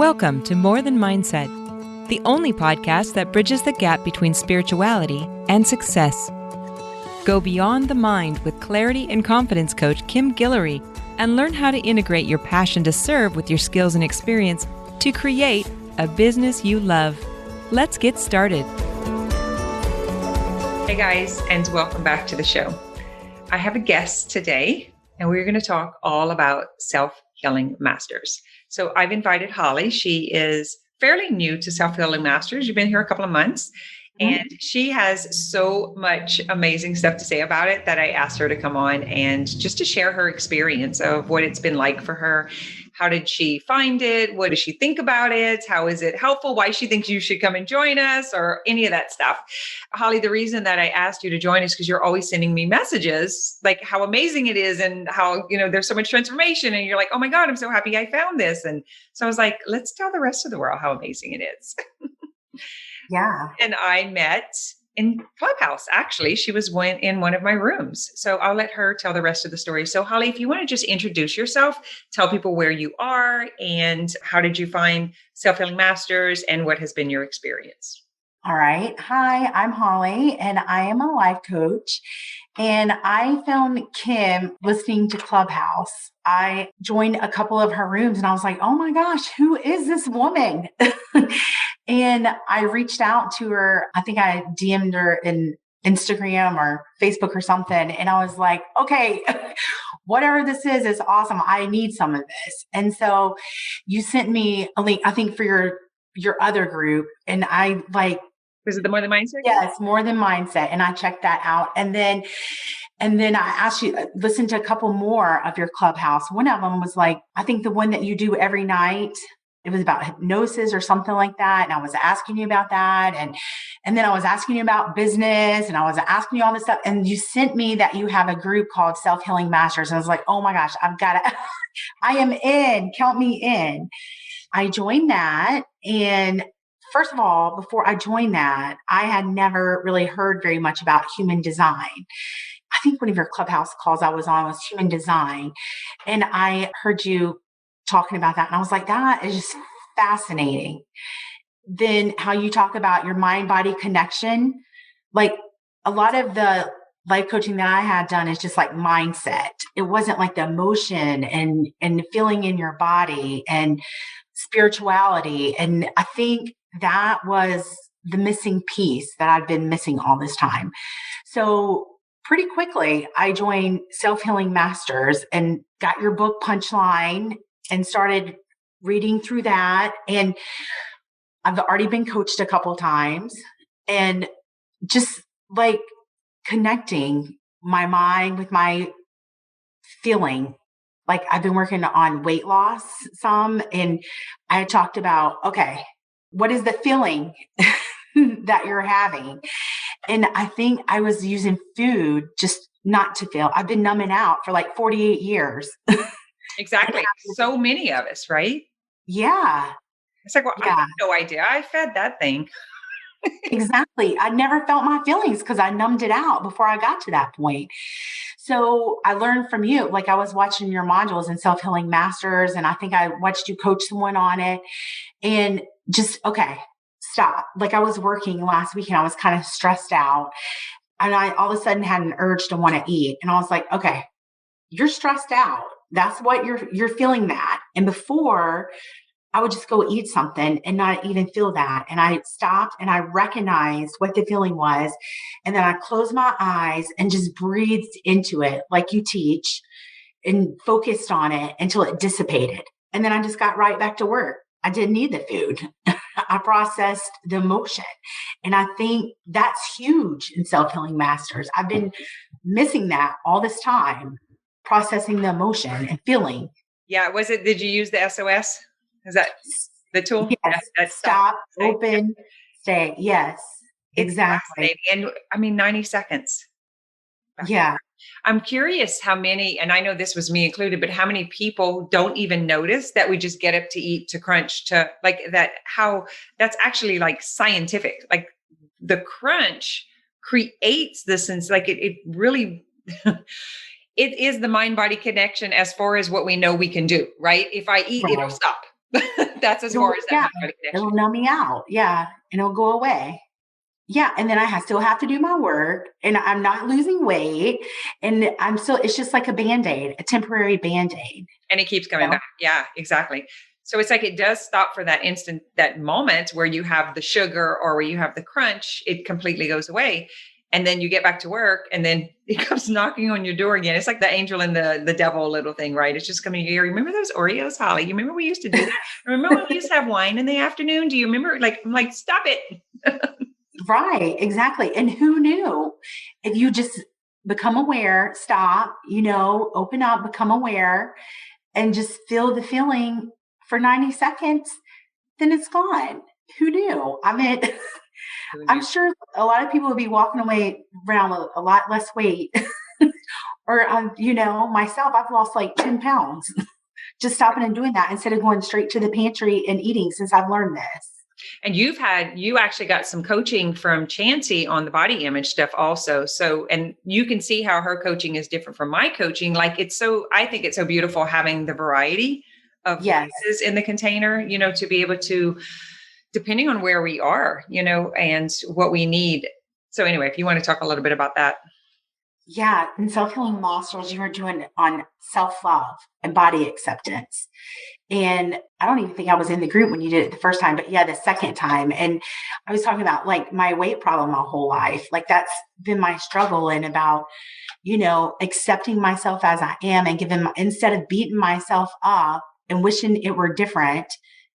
Welcome to More Than Mindset, the only podcast that bridges the gap between spirituality and success. Go beyond the mind with clarity and confidence coach Kim Guillory and learn how to integrate your passion to serve with your skills and experience to create a business you love. Let's get started. Hey guys, and welcome back to the show. I have a guest today, and we're going to talk all about self-healing masters. So I've invited Holly. She is fairly new to Self-Healing Masters. You've been here a couple of months, and she has so much amazing stuff to say about it that I asked her to come on and just to share her experience of what it's been like for her. How did she find it? What does she think about it? How is it helpful? Why she thinks you should come and join us, or any of that stuff. Holly, the reason that I asked you to join is because you're always sending me messages like how amazing it is and how, there's so much transformation, and you're like, oh my God, I'm so happy I found this. And so I was like, let's tell the rest of the world how amazing it is. Yeah. And I met in Clubhouse. Actually, she was in one of my rooms. So I'll let her tell the rest of the story. So Holly, if you want to just introduce yourself, tell people where you are and how did you find Self-Healing Masters and what has been your experience? All right. Hi, I'm Holly, and I am a life coach. And I found Kim listening to Clubhouse. I joined a couple of her rooms and I was like, oh my gosh, who is this woman? And I reached out to her. I think I DM'd her in Instagram or Facebook or something. And I was like, okay, whatever this is awesome. I need some of this. And so you sent me a link, I think, for your other group. And I like, was it the More Than Mindset? Yes, More Than Mindset. And I checked that out. And then I asked you, listen to a couple more of your Clubhouse. One of them was like, I think the one that you do every night, it was about hypnosis or something like that. And I was asking you about that. And then I was asking you about business, and I was asking you all this stuff. And you sent me that you have a group called Self-Healing Masters. And I was like, oh my gosh, I've got to, I am in, count me in. I joined that. And first of all, before I joined that, I had never really heard very much about human design. I think one of your Clubhouse calls I was on was human design. And I heard you talking about that. And I was like, that is just fascinating. Then how you talk about your mind-body connection, like a lot of the life coaching that I had done is just like mindset. It wasn't like the emotion and feeling in your body and spirituality. And I think that was the missing piece that I've been missing all this time. So pretty quickly, I joined Self-Healing Masters and got your book Punchline and started reading through that. And I've already been coached a couple times, and just like connecting my mind with my feeling. Like I've been working on weight loss some, and I talked about, okay, what is the feeling that you're having? And I think I was using food just not to feel. I've been numbing out for like 48 years. Exactly. So many of us, right? Yeah. It's like, well, yeah. I have no idea. I fed that thing. Exactly. I never felt my feelings because I numbed it out before I got to that point. So I learned from you. Like I was watching your modules in Self-Healing Masters, and I think I watched you coach someone on it, and just, okay, stop. Like I was working last week and I was kind of stressed out, and I all of a sudden had an urge to want to eat. And I was like, okay, you're stressed out. That's what you're feeling that. And before, I would just go eat something and not even feel that. And I stopped and I recognized what the feeling was. And then I closed my eyes and just breathed into it like you teach, and focused on it until it dissipated. And then I just got right back to work. I didn't need the food. I processed the emotion. And I think that's huge in Self-Healing Masters. I've been missing that all this time, processing the emotion and feeling. Yeah. Did you use the SOS? Is that the tool? Yes. That stop, open, stay. Yes, exactly. And I mean, 90 seconds. Yeah. I'm curious how many, and I know this was me included, but how many people don't even notice that we just get up to eat, to crunch, to like that, how that's actually like scientific. Like the crunch creates the sense, like it really, it is the mind-body connection as far as what we know we can do, right? If I eat, it'll stop. That's as far as that Yeah, body it'll connection. numb me out. Yeah, and it'll go away. Yeah, and then still have to do my work, and I'm not losing weight, and I'm still it's just like a Band-Aid, a temporary Band-Aid, And it keeps you coming know? back. Yeah, exactly. So it's like it does stop for that instant, that moment where you have the sugar or where you have the crunch, it completely goes away. And then you get back to work and then it comes knocking on your door again. It's like the angel and the devil little thing, right? It's just coming here. Remember those Oreos, Holly? You remember we used to do that? Remember when we used to have wine in the afternoon? Do you remember? Like, I'm like, stop it. Right, exactly, and who knew? If you just become aware, stop, open up, become aware, and just feel the feeling for 90 seconds, then it's gone. Who knew? I mean, Who I'm knew? sure a lot of people would be walking away around a lot less weight. Or, myself, I've lost like 10 pounds just stopping and doing that instead of going straight to the pantry and eating since I've learned this. And you actually got some coaching from Chansey on the body image stuff also. So, and you can see how her coaching is different from my coaching. Like I think it's so beautiful having the variety of Yes. voices in the container, to be able to, depending on where we are, and what we need. So anyway, if you want to talk a little bit about that. Yeah. And self healing masters, you were doing on self love and body acceptance. And I don't even think I was in the group when you did it the first time, but yeah, the second time. And I was talking about like my weight problem my whole life. Like that's been my struggle and about, accepting myself as I am and instead of beating myself up and wishing it were different,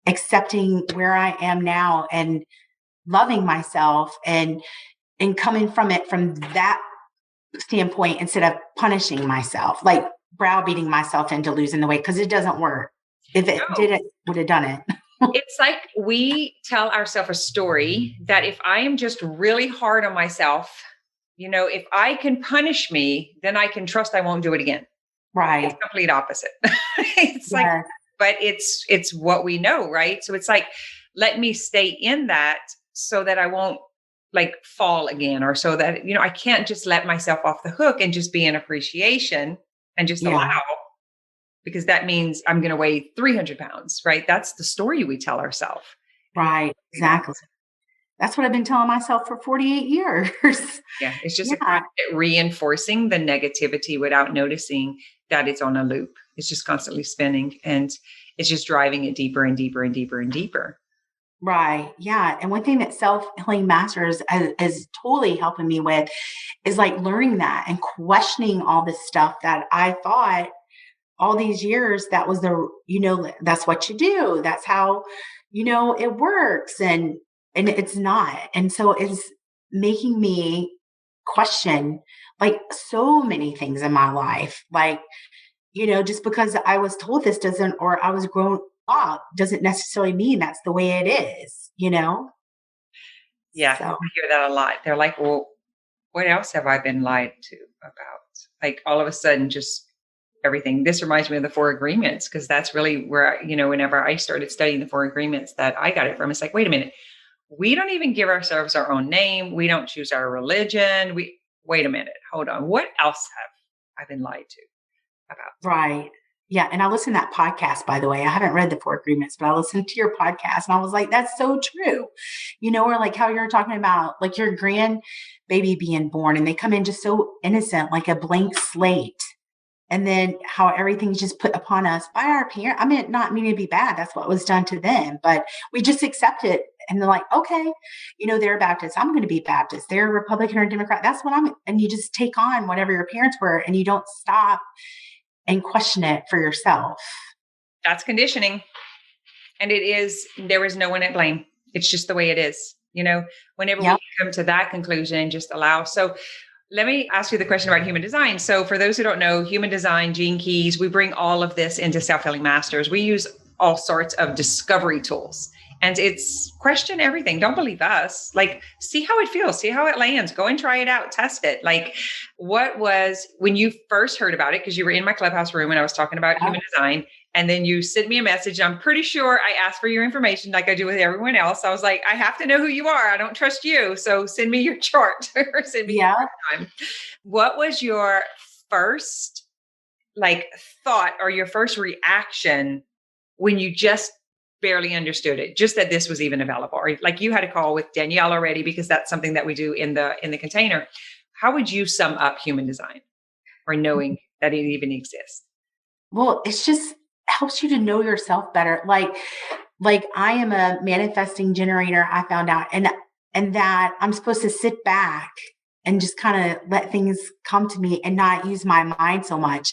accepting where I am now and loving myself and coming from it from that standpoint instead of punishing myself, like browbeating myself into losing the weight because it doesn't work. If it No, did it, would have done it. it's like we tell ourselves a story that if I am just really hard on myself, if I can punish me, then I can trust I won't do it again. It's Right. complete opposite. It's like, Yes. but it's what we know, right? So it's like, let me stay in that so that I won't like fall again, or so that, I can't just let myself off the hook and just be in appreciation and just allow, Yeah. because that means I'm going to weigh 300 pounds, right? That's the story we tell ourselves. Right. Exactly. That's what I've been telling myself for 48 years. Yeah, it's just a Yeah. constant reinforcing the negativity without noticing that it's on a loop. It's just constantly spinning and it's just driving it deeper and deeper and deeper and deeper. Right. Yeah. And one thing that self healing masters is totally helping me with is like learning that and questioning all this stuff that I thought all these years that was that's what you do. That's how, it works. And it's not. And so it's making me question like so many things in my life. Like, just because I was told this doesn't, or I was grown up, doesn't necessarily mean that's the way it is? Yeah, I So, hear that a lot. They're like, well, what else have I been lied to about? Like all of a sudden, just everything. This reminds me of the Four Agreements, because that's really where, whenever I started studying the Four Agreements, that I got it from. It's like, wait a minute, we don't even give ourselves our own name. We don't choose our religion. Wait a minute, hold on. What else have I been lied to about? right. Yeah. And I listened to that podcast, by the way. I haven't read the Four Agreements, but I listened to your podcast and I was like, that's so true. Or like how you're talking about like your grandbaby being born and they come in just so innocent, like a blank slate. And then how everything's just put upon us by our parents. I mean, not meaning to be bad. That's what was done to them, but we just accept it. And they're like, okay, they're Baptist. I'm going to be Baptist. They're Republican or Democrat. That's what and you just take on whatever your parents were and you don't stop and question it for yourself. That's conditioning. And there is no one at blame. It's just the way it is. Whenever we Yep. come to that conclusion, just allow. So let me ask you the question about human design. So for those who don't know, human design, gene keys, we bring all of this into Self-Healing Masters. We use all sorts of discovery tools. And it's question everything. Don't believe us. Like, see how it feels, see how it lands. Go and try it out, test it. Like, what was when you first heard about it? Because you were in my clubhouse room and I was talking about Yep. human design. And then you sent me a message. I'm pretty sure I asked for your information like I do with everyone else. I was like, I have to know who you are. I don't trust you. So send me your chart or send me Yeah. your time. What was your first like thought or your first reaction when you just barely understood it, just that this was even available. Or like you had a call with Danielle already, because that's something that we do in the container. How would you sum up human design, or knowing that it even exists? Well, it's just helps you to know yourself better. Like I am a manifesting generator, I found out, and that I'm supposed to sit back and just kind of let things come to me and not use my mind so much.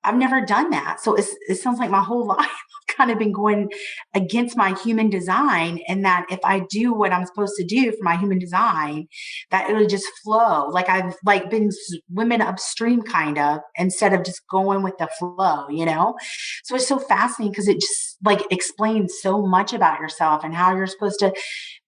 I've never done that. So it sounds like my whole life I've kind of been going against my human design, and that if I do what I'm supposed to do for my human design, that it'll just flow. Like I've like been swimming upstream kind of, instead of just going with the flow, you know? So it's so fascinating because it just like explains so much about yourself and how you're supposed to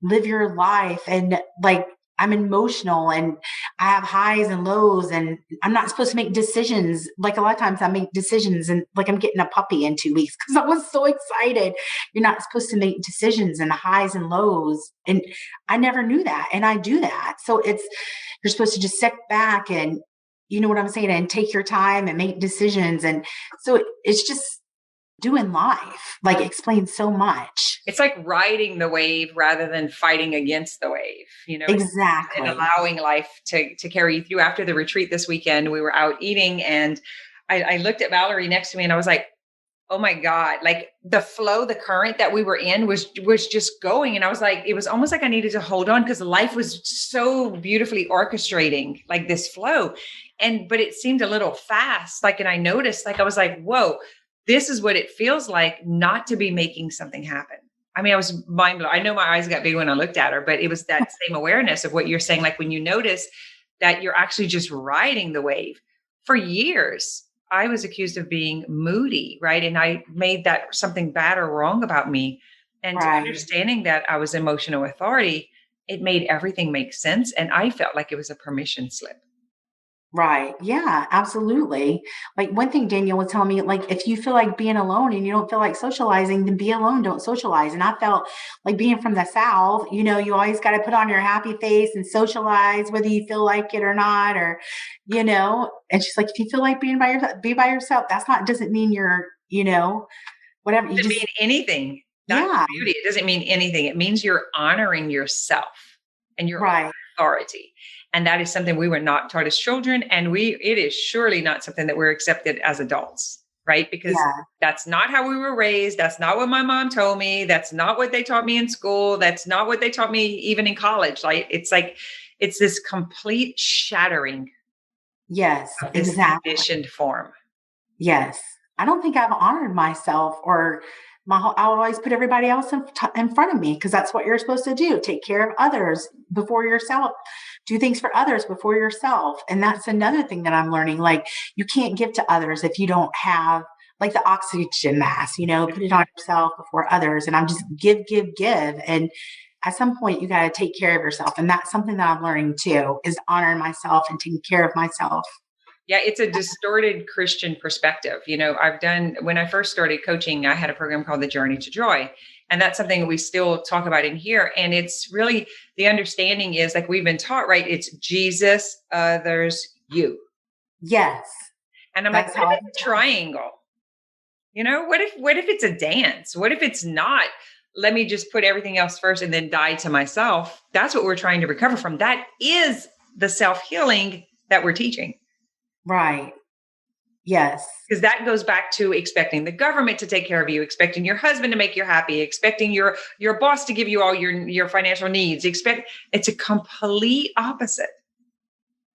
live your life. And like I'm emotional and I have highs and lows, and I'm not supposed to make decisions. Like a lot of times I make decisions and like I'm getting a puppy in 2 weeks because I was so excited. You're not supposed to make decisions and highs and lows. And I never knew that. And I do that. So you're supposed to just sit back and, you know what I'm saying, and take your time and make decisions. And so it's just doing life, like explains so much. It's like riding the wave rather than fighting against the wave, and Exactly. allowing life to carry you through. After the retreat this weekend, we were out eating, and I looked at Valerie next to me and I was like, oh my God, like the flow, the current that we were in was just going. And I was like, it was almost like I needed to hold on because life was so beautifully orchestrating like this flow. But it seemed a little fast. Like, and I noticed, like, I was like, whoa, this is what it feels like not to be making something happen. I mean, I was mind blown. I know my eyes got big when I looked at her, but it was that same awareness of what you're saying. Like when you notice that you're actually just riding the wave. For years, I was accused of being moody, right? And I made that something bad or wrong about me. And Right. understanding that I was emotional authority, it made everything make sense. And I felt like it was a permission slip. Right. Yeah, absolutely. Like one thing Daniel was telling me, like if you feel like being alone and you don't feel like socializing, then be alone, don't socialize. And I felt like being from the South, you always got to put on your happy face and socialize, whether you feel like it or not, and she's like, if you feel like being by yourself, be by yourself. That's not, doesn't mean you're, whatever. You Doesn't just, mean anything. That's yeah, the beauty. It doesn't mean anything. It means you're honoring yourself and your right. authority. And that is something we were not taught as children. And it is surely not something that we're accepted as adults, right? Because Yeah. that's not how we were raised. That's not what my mom told me. That's not what they taught me in school. That's not what they taught me even in college. Like, it's this complete shattering Yes, of this exactly. conditioned form. Yes. I don't think I've honored myself or I always put everybody else in front of me because that's what you're supposed to do. Take care of others before yourself. Do things for others before yourself. And that's another thing that I'm learning. Like you can't give to others if you don't have like the oxygen mask, put it on yourself before others. And I'm just give, give, give. And at some point you got to take care of yourself. And that's something that I'm learning too, is honoring myself and taking care of myself. Yeah, it's a distorted Christian perspective. When I first started coaching, I had a program called the Journey to Joy. And that's something we still talk about in here. And it's really, the understanding is like we've been taught, right? It's Jesus, others, you. Yes. And I'm like, That's what how if I it's a triangle? What if it's a dance? What if it's not? Let me just put everything else first and then die to myself. That's what we're trying to recover from. That is the self-healing that we're teaching. right. Yes. Because that goes back to expecting the government to take care of you, expecting your husband to make you happy, expecting your boss to give you all your financial needs. It's a complete opposite.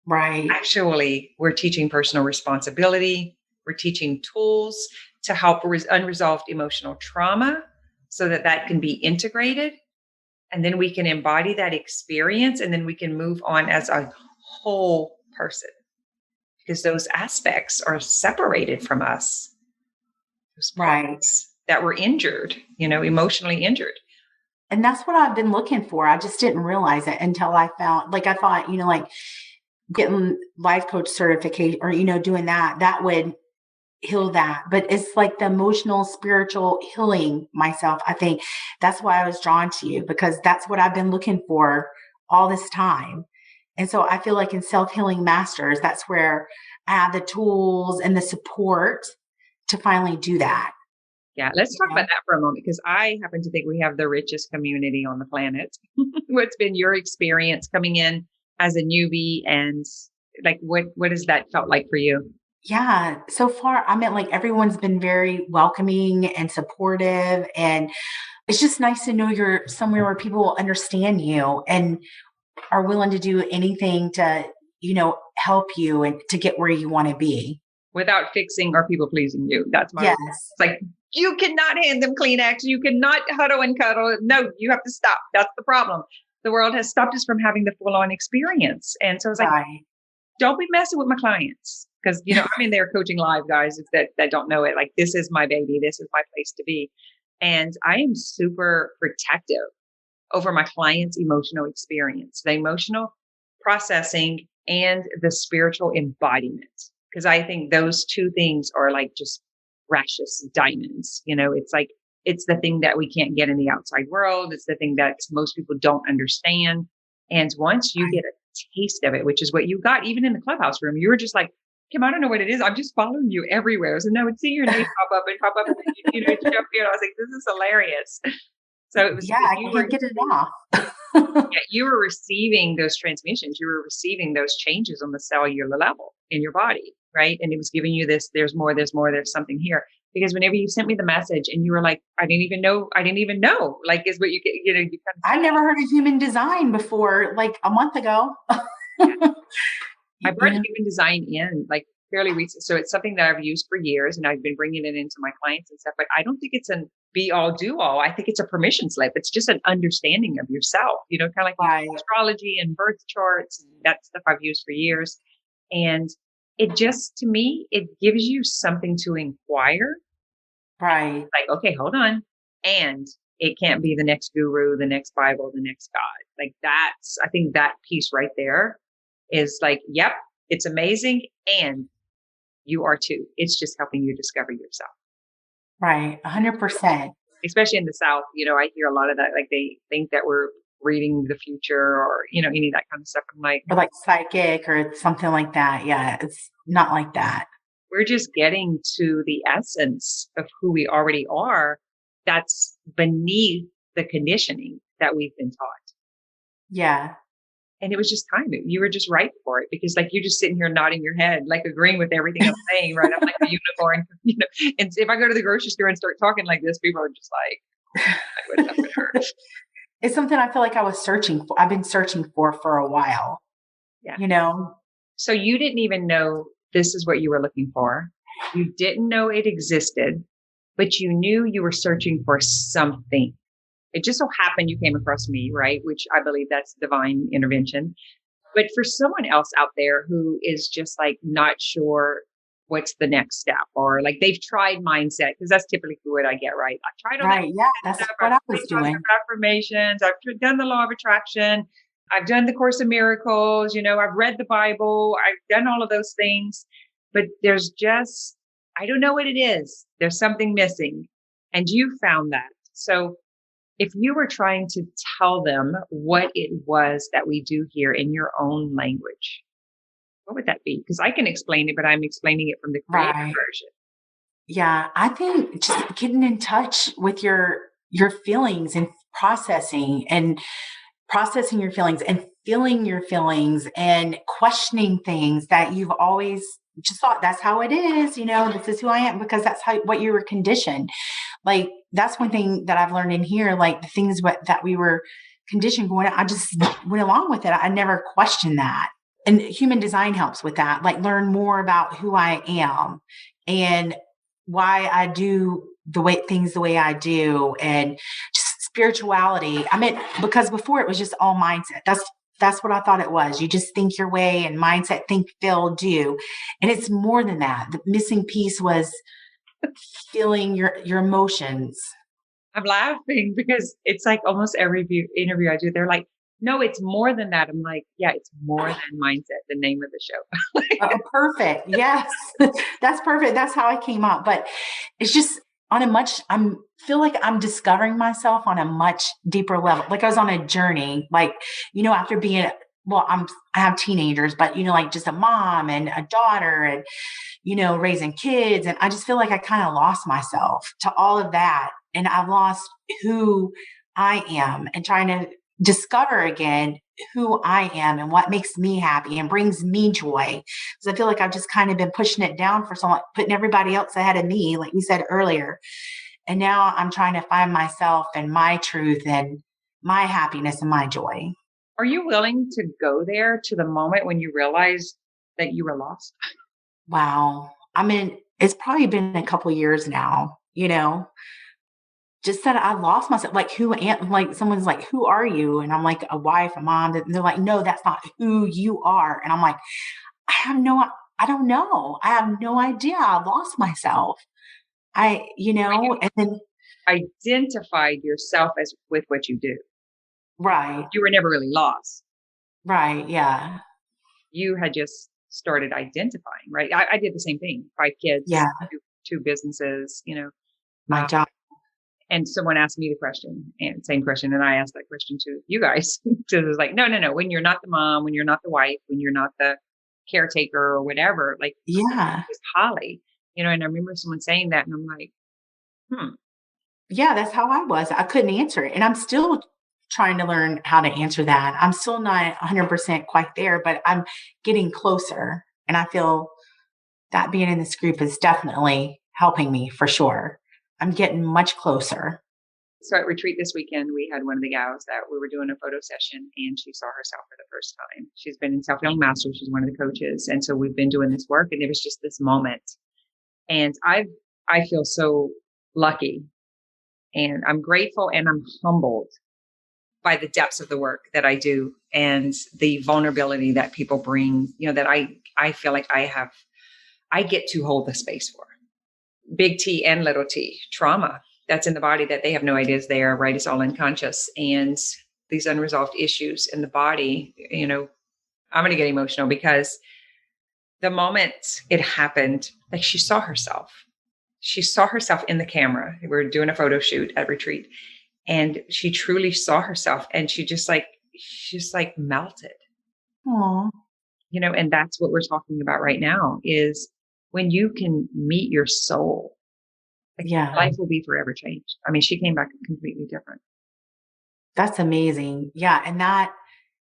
Right. Actually, we're teaching personal responsibility. We're teaching tools to help unresolved emotional trauma so that can be integrated. And then we can embody that experience and then we can move on as a whole person because those aspects are separated from us. Those Right. parts that were injured, emotionally injured. And that's what I've been looking for. I just didn't realize it until I found, like, I thought, like getting life coach certification or, doing that would heal that. But it's like the emotional, spiritual healing myself. I think that's why I was drawn to you because that's what I've been looking for all this time. And so I feel like in self healing masters, that's where I have the tools and the support to finally do that. Yeah, let's You talk about know? that for a moment because I happen to think we have the richest community on the planet. What's been your experience coming in as a newbie and like what has that felt like for you? Yeah. So far, I mean, like everyone's been very welcoming and supportive. And it's just nice to know you're somewhere where people will understand you and are willing to do anything to, help you and to get where you want to be. Without fixing or people pleasing you. That's my Yes. it's like you cannot hand them Kleenex, you cannot huddle and cuddle. No, you have to stop. That's the problem. The world has stopped us from having the full on experience. And so it's like, Right. don't be messing with my clients. Because I'm in there coaching live guys that don't know it. Like this is my baby. This is my place to be. And I am super protective over my client's emotional experience, the emotional processing and the spiritual embodiment. Because I think those two things are like just precious diamonds. It's like, it's the thing that we can't get in the outside world. It's the thing that most people don't understand. And once you Right. get a taste of it, which is what you got, even in the clubhouse room, you were just like, Kim, I don't know what it is. I'm just following you everywhere. So no, I would see your name pop up and pop up. And then you'd jump in. I was like, this is hilarious. So it was Yeah, because I can't get it off. yeah, you were receiving those transmissions, you were receiving those changes on the cellular level in your body, right? And it was giving you this, there's something here. Because whenever you sent me the message and you were like, I didn't even know, like is what you get, you kind of I never heard of human design before, like a month ago. I brought Yeah. human design in like fairly recent. So it's something that I've used for years and I've been bringing it into my clients and stuff, but I don't think it's an be all do all. I think it's a permission slip. It's just an understanding of yourself, kind of like you Right. astrology and birth charts and that stuff I've used for years. And it just, to me, it gives you something to inquire. Right. Like, okay, hold on. And it can't be the next guru, the next Bible, the next God. Like I think that piece right there is like, yep, it's amazing. And you are too. It's just helping you discover yourself, Right. 100%. especially in the South. I hear a lot of that. Like they think that we're reading the future or, any of that kind of stuff. I'm like, Or like psychic or something like that. Yeah. It's not like that. we're just getting to the essence of who we already are. That's beneath the conditioning that we've been taught. Yeah. And it was just time. You were just right for it because like you're just sitting here nodding your head, like agreeing with everything I'm saying, right? I'm like a unicorn, and if I go to the grocery store and start talking like this, people are just like, what's up with her? It's something I feel like I was searching for. I've been searching for a while, Yeah. you know? So you didn't even know this is what you were looking for. You didn't know it existed, but you knew you were searching for something. It just so happened you came across me, right? Which I believe that's divine intervention. But for someone else out there who is just like not sure what's the next step, or like they've tried mindset, because that's typically what I get, right? I've tried all that Right. Yeah. That's stuff. I've what I was tried positive doing. affirmations. I've done the law of attraction. I've done the Course of Miracles. I've read the Bible. I've done all of those things. But there's just, I don't know what it is. There's something missing. And you found that. So if you were trying to tell them what it was that we do here in your own language, what would that be? Because I can explain it, but I'm explaining it from the creative Right. version. Yeah. I think just getting in touch with your feelings and processing your feelings and feeling your feelings and questioning things that you've always just thought that's how it is, this is who I am because that's what you were conditioned. Like that's one thing that I've learned in here, like the things that we were conditioned going, I just went along with it. I never questioned that. And human design helps with that, like learn more about who I am and why I do the way I do and just spirituality. I mean, because before it was just all mindset. That's what I thought it was. You just think your way and mindset, think, feel, do. And it's more than that. The missing piece was feeling your emotions. I'm laughing because it's like almost every interview I do, they're like, no, it's more than that. I'm like, yeah, it's more than mindset, the name of the show. Oh, perfect. Yes. That's perfect. That's how I came up. But it's just on a much, I'm feel like I'm discovering myself on a much deeper level. Like I was on a journey, like, after being well, I have teenagers, but like just a mom and a daughter and, raising kids. And I just feel like I kind of lost myself to all of that. And I've lost who I am and trying to discover again who I am and what makes me happy and brings me joy. Because I feel like I've just kind of been pushing it down for so long, putting everybody else ahead of me, like we said earlier. And now I'm trying to find myself and my truth and my happiness and my joy. Are you willing to go there to the moment when you realized that you were lost? Wow. I mean, it's probably been a couple years now, just that I lost myself. Like, who am, like, someone's like, who are you? And I'm like, a wife, a mom. And they're like, no, that's not who you are. And I'm like, I don't know. I have no idea. I lost myself. When you And then, identified yourself as with what you do, right, you were never really lost. right. Yeah. You had just started identifying, right? I did the same thing. 5 kids, Yeah. two businesses, My uh, job. and someone asked me the question and same question. And I asked that question to you guys. So it was like, no, no, no. When you're not the mom, when you're not the wife, when you're not the caretaker or whatever, like Yeah. it's Holly, and I remember someone saying that and I'm like, hmm. Yeah. That's how I was. I couldn't answer it. And I'm still trying to learn how to answer that. I'm still not 100% quite there, but I'm getting closer. And I feel that being in this group is definitely helping me for sure. I'm getting much closer. So at retreat this weekend, we had one of the gals that we were doing a photo session and she saw herself for the first time. She's been in Self Healing Masters. She's one of the coaches. And so we've been doing this work and it was just this moment. And I feel so lucky and I'm grateful and I'm humbled by the depths of the work that I do and the vulnerability that people bring, that I feel like I get to hold the space for. Big T and little t, trauma that's in the body that they have no idea is there, right? It's all unconscious. And these unresolved issues in the body, I'm going to get emotional because the moment it happened, like she saw herself. She saw herself in the camera. We were doing a photo shoot at retreat and she truly saw herself and she just like melted, Aw. and that's what we're talking about right now is when you can meet your soul, like Yeah. life will be forever changed. I mean, she came back completely different. That's amazing. Yeah. And that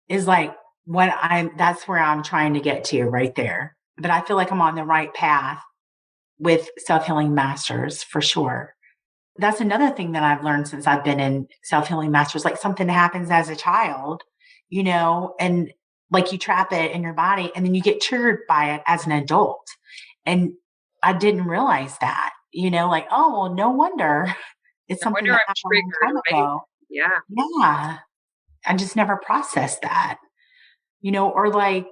is like that's where I'm trying to get to right there. But I feel like I'm on the right path with Self Healing Masters for sure. That's another thing that I've learned since I've been in Self Healing Masters. Like something happens as a child, and like you trap it in your body and then you get triggered by it as an adult. And I didn't realize that, like, oh, well, no wonder it's No something wonder that I'm happened a long triggered, time right? ago. Yeah. Yeah. I just never processed that, or like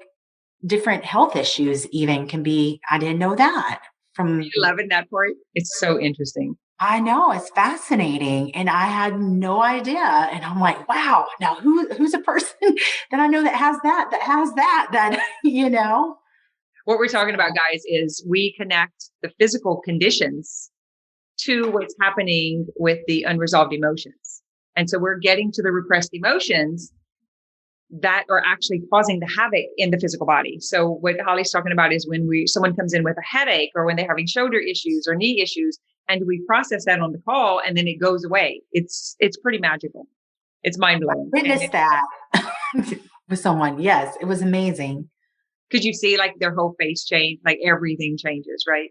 different health issues even can be, I didn't know that from, You loving that part? It's so interesting. I know it's fascinating. And I had no idea. And I'm like, wow, now who's a person that I know that has that, What we're talking about, guys, is we connect the physical conditions to what's happening with the unresolved emotions. And so we're getting to the repressed emotions that are actually causing the havoc in the physical body. So what Holly's talking about is when someone comes in with a headache or when they're having shoulder issues or knee issues, and we process that on the call and then it goes away. It's pretty magical. It's mind blowing. Witnessed that with someone. Yes, it was amazing. Could you see like their whole face change, like everything changes, right?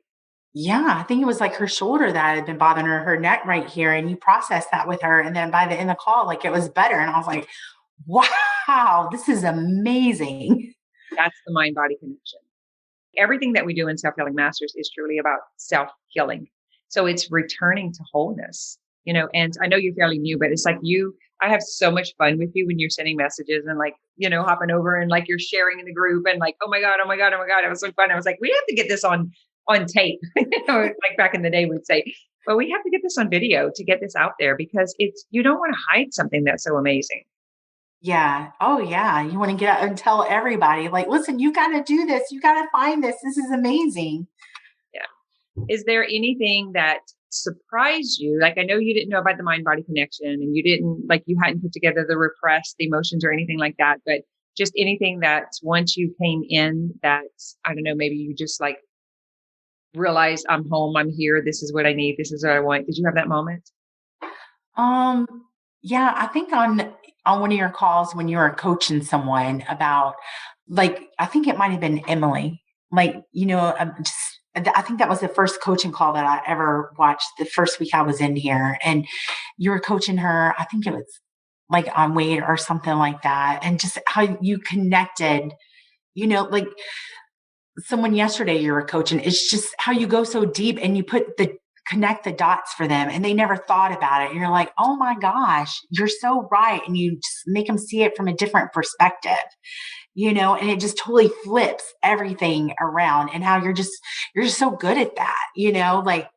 Yeah, I think it was like her shoulder that had been bothering her neck right here. And you processed that with her. And then by the end of the call, like it was better. And I was like, wow, this is amazing. That's the mind body connection. Everything that we do in Self Healing Masters is truly about self healing. So it's returning to wholeness, and I know you're fairly new, but it's like I have so much fun with you when you're sending messages and like, hopping over and like you're sharing in the group and like, oh my God, oh my God, oh my God. It was so fun. I was like, we have to get this on tape, like back in the day we'd say, but we have to get this on video to get this out there because you don't want to hide something that's so amazing. Yeah. Oh, yeah. You want to get out and tell everybody, like, listen, you got to do this. You got to find this. This is amazing. Yeah. Is there anything that surprised you? Like, I know you didn't know about the mind body connection and you hadn't put together the repressed emotions or anything like that, but just anything that once you came in that, I don't know, maybe you just like realized I'm home, I'm here, this is what I need, this is what I want. Did you have that moment? Um, yeah, I think on one of your calls when you were coaching someone about, like, I think it might have been Emily. Like, I think that was the first coaching call that I ever watched the first week I was in here. And you were coaching her, I think it was like on weight or something like that. And just how you connected, like someone yesterday you were coaching, it's just how you go so deep and you connect the dots for them and they never thought about it. And you're like, oh my gosh, you're so right. And you just make them see it from a different perspective, and it just totally flips everything around and how you're just so good at that, like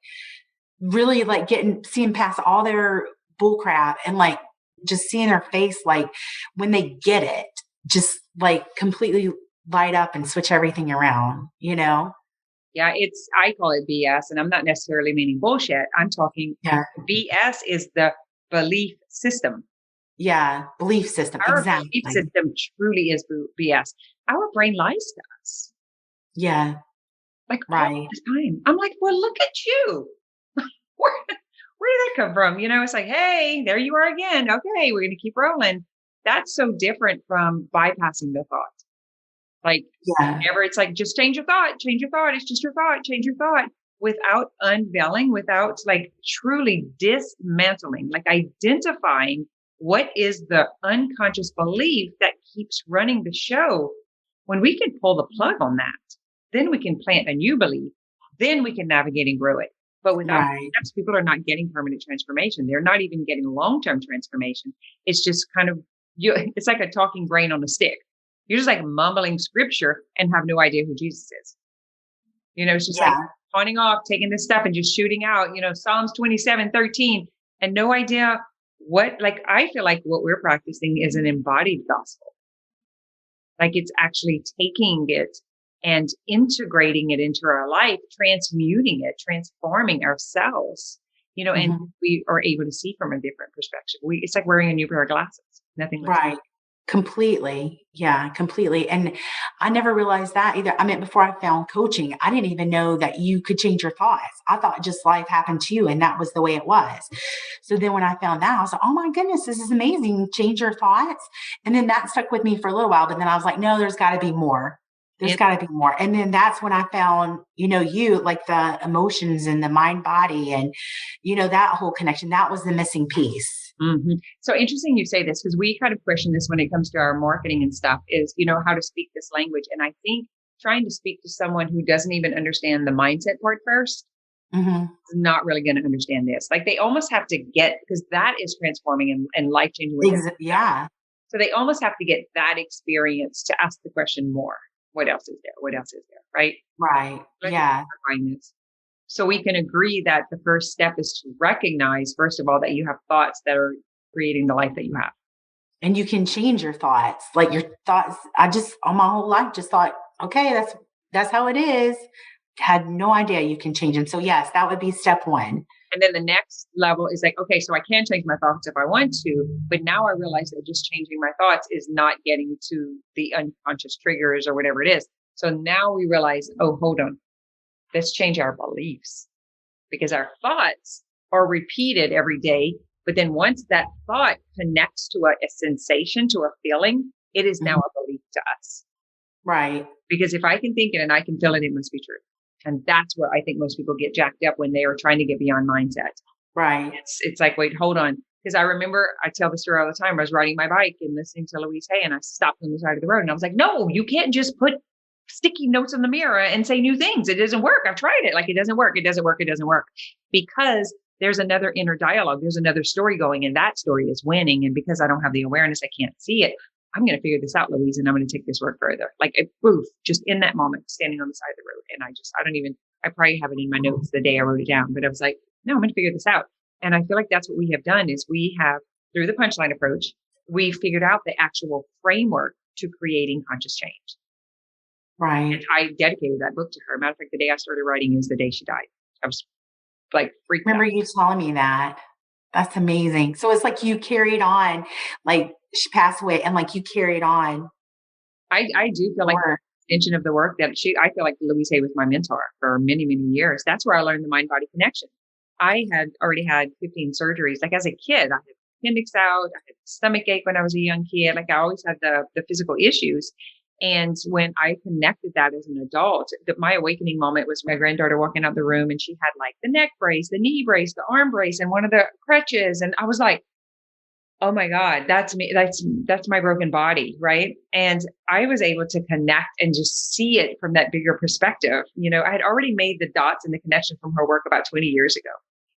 really like seeing past all their bull crap and like just seeing their face, like when they get it, just like completely light up and switch everything around. Yeah, I call it BS, and I'm not necessarily meaning bullshit. I'm talking Yeah. BS is the belief system. Yeah. Belief system. Our belief Exactly. system truly is BS. Our brain lies to us Yeah. like all Right. the time. I'm like, well, look at you. Where, where did that come from? It's like, hey, there you are again. Okay, we're going to keep rolling. That's so different from bypassing the thought. Like, Yeah. whenever it's like, just change your thought, change your thought. It's just your thought, change your thought without unveiling, without like truly dismantling, like identifying what is the unconscious belief that keeps running the show. When we can pull the plug on that, then we can plant a new belief, then we can navigate and grow it. But without Right. steps, people are not getting permanent transformation. They're not even getting long-term transformation. It's just kind of it's like a talking brain on a stick. You're just like mumbling scripture and have no idea who Jesus is. It's just like Yeah. pawning off, taking this stuff and just shooting out, Psalms 27:13, and no idea what, like, I feel like what we're practicing is an embodied gospel. Like it's actually taking it and integrating it into our life, transmuting it, transforming ourselves, and Mhm. we are able to see from a different perspective. It's like wearing a new pair of glasses, nothing less. Right. Completely. Yeah, completely. And I never realized that either. I mean, before I found coaching, I didn't even know that you could change your thoughts. I thought just life happened to you and that was the way it was. So then when I found that, I was like, oh my goodness, this is amazing. Change your thoughts. And then that stuck with me for a little while. But then I was like, no, there's got to be more. There's It, got to be more. And then that's when I found, you like the emotions and the mind body and, that whole connection. That was the missing piece. Mhm. So interesting you say this because we kind of question this when it comes to our marketing and stuff is, how to speak this language. And I think trying to speak to someone who doesn't even understand the mindset part first Hmm. is not really going to understand this. Like they almost have to get, because that is transforming and life changing within themselves. Yeah. So they almost have to get that experience to ask the question more. What else is there? What else is there? Right? Right. But I think Yeah. we're finding this. So we can agree that the first step is to recognize, first of all, that you have thoughts that are creating the life that you have. And you can change your thoughts. Like your thoughts, I just all my whole life just thought, okay, that's how it is. Had no idea you can change them. So yes, that would be step one. And then the next level is like, okay, so I can change my thoughts if I want to, but now I realize that just changing my thoughts is not getting to the unconscious triggers or whatever it is. So now we realize, oh, hold on, let's change our beliefs because our thoughts are repeated every day. But then once that thought connects to a sensation, to a feeling, it is now Mhm. a belief to us. Right. Because if I can think it and I can feel it, it must be true. And that's where I think most people get jacked up when they are trying to get beyond mindset. Right. It's like, wait, hold on. Because I remember I tell the story all the time. I was riding my bike and listening to Louise Hay, and I stopped on the side of the road and I was like, no, you can't just put sticky notes in the mirror and say new things. It doesn't work. I've tried it. Like it doesn't work. It doesn't work. It doesn't work. Because there's another inner dialogue. There's another story going, and that story is winning. And because I don't have the awareness, I can't see it. I'm going to figure this out, Louise, and I'm going to take this work further. Like a poof, just in that moment, standing on the side of the road. And I probably have it in my notes the day I wrote it down, but I was like, no, I'm going to figure this out. And I feel like that's what we have done is we have, through the punchline approach, we figured out the actual framework to creating conscious change. And Right. I dedicated that book to her. Matter of fact, the day I started writing is the day she died. I was like freaked out. Remember you telling me that. That's amazing. So it's like you carried on, like she passed away and like you carried on I do feel like Or extension of the work that I feel like Louise Hay was my mentor for many, many years. That's where I learned the mind body connection. I had already had 15 surgeries. Like as a kid, I had appendix out, I had stomach ache when I was a young kid. Like I always had the physical issues. And when I connected that as an adult, my awakening moment was my granddaughter walking out the room and she had like the neck brace, the knee brace, the arm brace, and one of the crutches. And I was like, oh my God, that's me. That's my broken body. Right. And I was able to connect and just see it from that bigger perspective. I had already made the dots and the connection from her work about 20 years ago.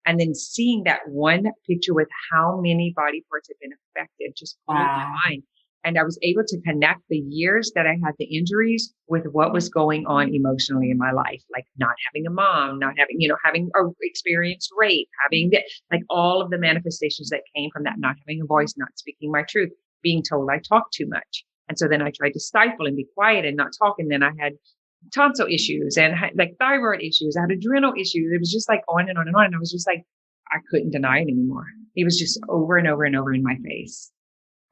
And then seeing that one picture with how many body parts had been affected just blew my wow. mind. And I was able to connect the years that I had the injuries with what was going on emotionally in my life, like not having a mom, not having, having experienced rape, having like all of the manifestations that came from that, not having a voice, not speaking my truth, being told I talk too much. And so then I tried to stifle and be quiet and not talk. And then I had tonsil issues and like thyroid issues. I had adrenal issues. It was just like on and on and on. And I was just like, I couldn't deny it anymore. It was just over and over and over in my face.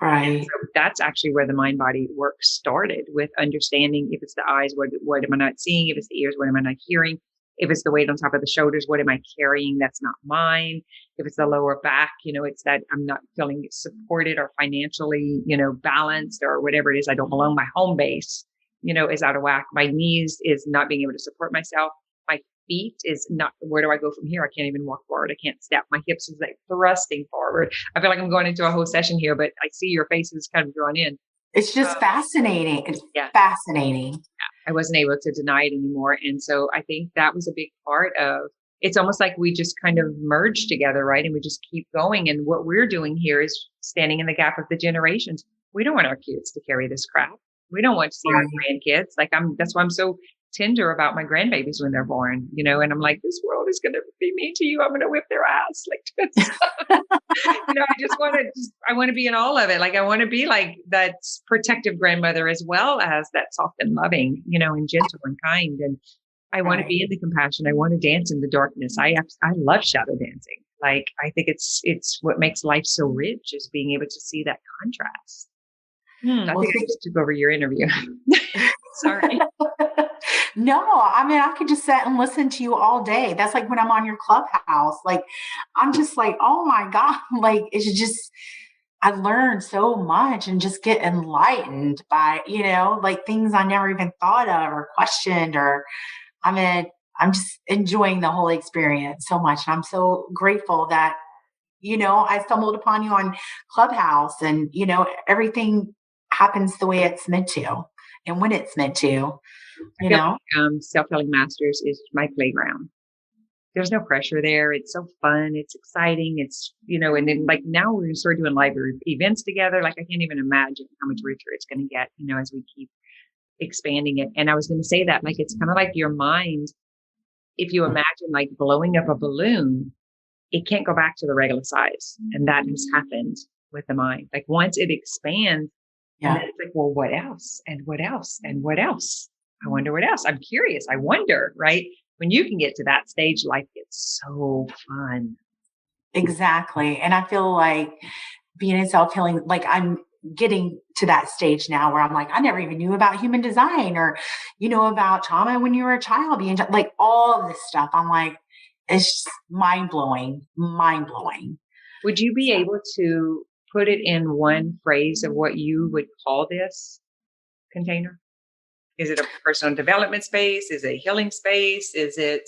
Right. So that's actually where the mind body work started, with understanding if it's the eyes, what am I not seeing? If it's the ears, what am I not hearing? If it's the weight on top of the shoulders, what am I carrying that's not mine? If it's the lower back, it's that I'm not feeling supported or financially, balanced or whatever it is. I don't belong. My home base, is out of whack. My knees is not being able to support myself. My feet is not, where do I go from here? I can't even walk forward. I can't step. My hips is like thrusting forward. I feel like I'm going into a whole session here, but I see your faces kind of drawn in. It's just fascinating. It's Yeah. fascinating. I wasn't able to deny it anymore. And so I think that was a big part of, it's almost like we just kind of merged together, right? And we just keep going. And what we're doing here is standing in the gap of the generations. We don't want our kids to carry this crap. We don't want to see our grandkids. That's why I'm so tender about my grandbabies when they're born, and I'm like, this world is going to be mean to you. I'm going to whip their ass. I want to be in all of it. Like, I want to be like that protective grandmother as well as that soft and loving, and gentle and kind. And I want to be in the compassion. I want to dance in the darkness. I love shadow dancing. Like, I think it's what makes life so rich, is being able to see that contrast. I think I just took over your interview. Sorry. No, I mean, I could just sit and listen to you all day. That's like when I'm on your Clubhouse. Like, I'm just like, oh my God. Like, it's just, I learn so much and just get enlightened by, like things I never even thought of or questioned, I'm just enjoying the whole experience so much. And I'm so grateful that, I stumbled upon you on Clubhouse and, everything happens the way it's meant to and when it's meant to, Like, Self-Healing Masters is my playground. There's no pressure there. It's so fun. It's exciting. It's, and then like now we're going to start doing live events together. Like, I can't even imagine how much richer it's going to get, as we keep expanding it. And I was going to say that, like, it's kind of like your mind. If you imagine like blowing up a balloon, it can't go back to the regular size. And that has happened with the mind. Like, once it expands, and then it's like, well, what else? And what else? And what else? I wonder what else. I'm curious. I wonder, right? When you can get to that stage, life gets so fun. Exactly. And I feel like being in self-healing, like I'm getting to that stage now where I'm like, I never even knew about human design or, about trauma when you were a child, being like all of this stuff. I'm like, it's just mind blowing. Would you be able to put it in one phrase of what you would call this container? Is it a personal development space? Is it a healing space? Is it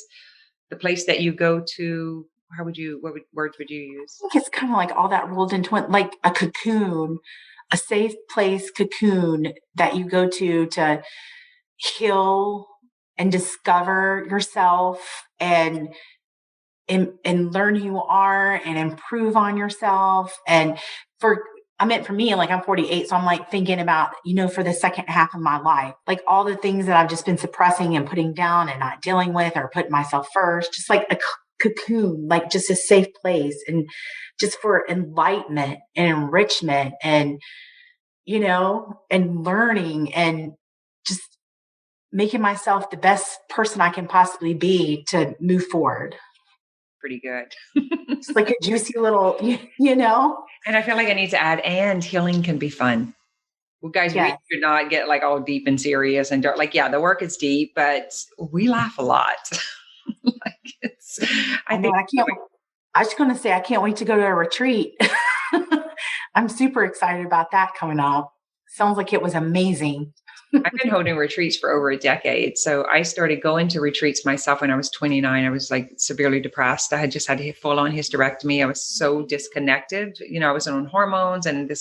the place that you go to? What words would you use? I think it's kind of like all that rolled into it, like a cocoon, a safe place cocoon that you go to heal and discover yourself and learn who you are and improve on yourself. And for me, like I'm 48. So I'm like thinking about, for the second half of my life, like all the things that I've just been suppressing and putting down and not dealing with or putting myself first, just like a cocoon, like just a safe place and just for enlightenment and enrichment and, and learning and just making myself the best person I can possibly be to move forward. Pretty good. It's like a juicy little, And I feel like I need to add, and healing can be fun. Well, guys, we Yes. do not get like all deep and serious and dark. Like, yeah, the work is deep, but we laugh a lot. Like it's, I I know. think, I was going to say, I can't wait to go to a retreat. I'm super excited about that coming up. Sounds like it was amazing. I've been holding retreats for over a decade. So I started going to retreats myself when I was 29. I was like severely depressed. I had just had a full on hysterectomy. I was so disconnected. I was on hormones and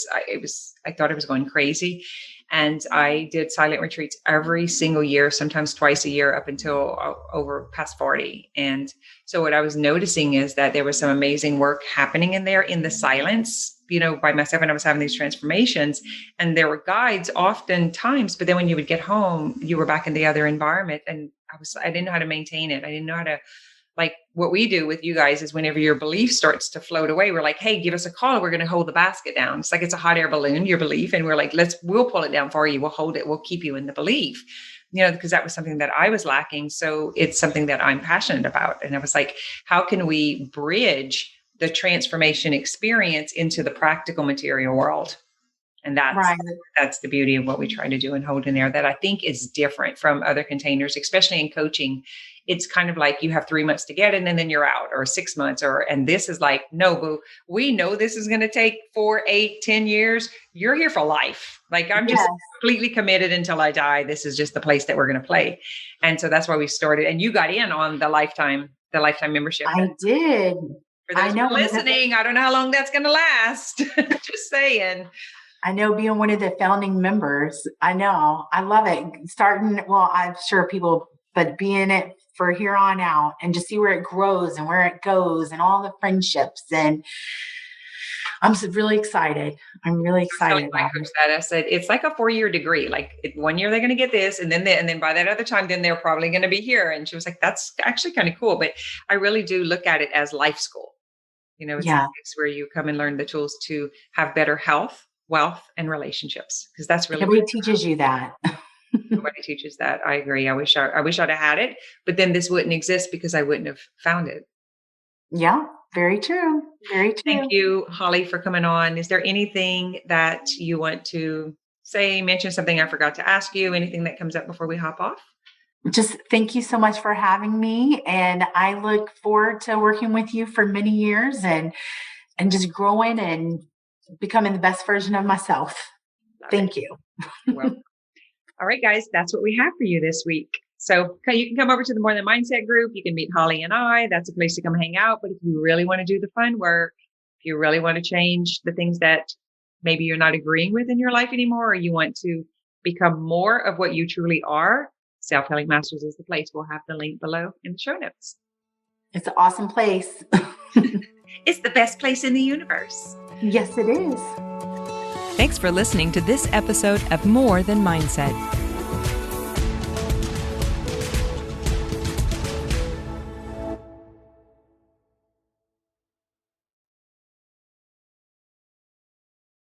I thought I was going crazy. And I did silent retreats every single year, sometimes twice a year up until over past 40. And so what I was noticing is that there was some amazing work happening in there in the silence, by myself. And I was having these transformations and there were guides oftentimes, but then when you would get home, you were back in the other environment. And I didn't know how to maintain it. I didn't know how to, like what we do with you guys is whenever your belief starts to float away, we're like, hey, give us a call. We're going to hold the basket down. It's like it's a hot air balloon, your belief. And we're like, we'll pull it down for you. We'll hold it. We'll keep you in the belief, because that was something that I was lacking. So it's something that I'm passionate about. And I was like, how can we bridge the transformation experience into the practical material world? And that's the beauty of what we try to do and hold in there that I think is different from other containers, especially in coaching. It's kind of like you have 3 months to get it and then you're out, or 6 months, and this is like, no, boo, we know this is going to take 4, 8, 10 years. You're here for life. Like I'm just completely committed until I die. This is just the place that we're going to play. And so that's why we started. And you got in on the lifetime membership. I did. For those who are listening, I don't know how long that's going to last. Just saying. I know, being one of the founding members. I know. I love it. I'm sure people, but being it for here on out and just see where it grows and where it goes and all the friendships. And I'm really excited. I'm really excited about it. I said, it's like a 4-year degree. Like 1 year, they're going to get this. And then by that other time, then they're probably going to be here. And she was like, that's actually kind of cool. But I really do look at it as life school. It's a place where you come and learn the tools to have better health, wealth, and relationships. Because that's really nobody teaches you that. Nobody teaches that. I agree. I wish I'd have had it, but then this wouldn't exist because I wouldn't have found it. Yeah, very true. Very true. Thank you, Holly, for coming on. Is there anything that you want to say, mention something I forgot to ask you, anything that comes up before we hop off? Just thank you so much for having me. And I look forward to working with you for many years and just growing and becoming the best version of myself. Thank you. Well, all right, guys, that's what we have for you this week. So you can come over to the More Than Mindset group. You can meet Holly and I. That's a place to come hang out. But if you really want to do the fun work, if you really want to change the things that maybe you're not agreeing with in your life anymore, or you want to become more of what you truly are, Self Healing Masters is the place. We'll have the link below in the show notes. It's an awesome place. It's the best place in the universe. Yes, it is. Thanks for listening to this episode of More Than Mindset.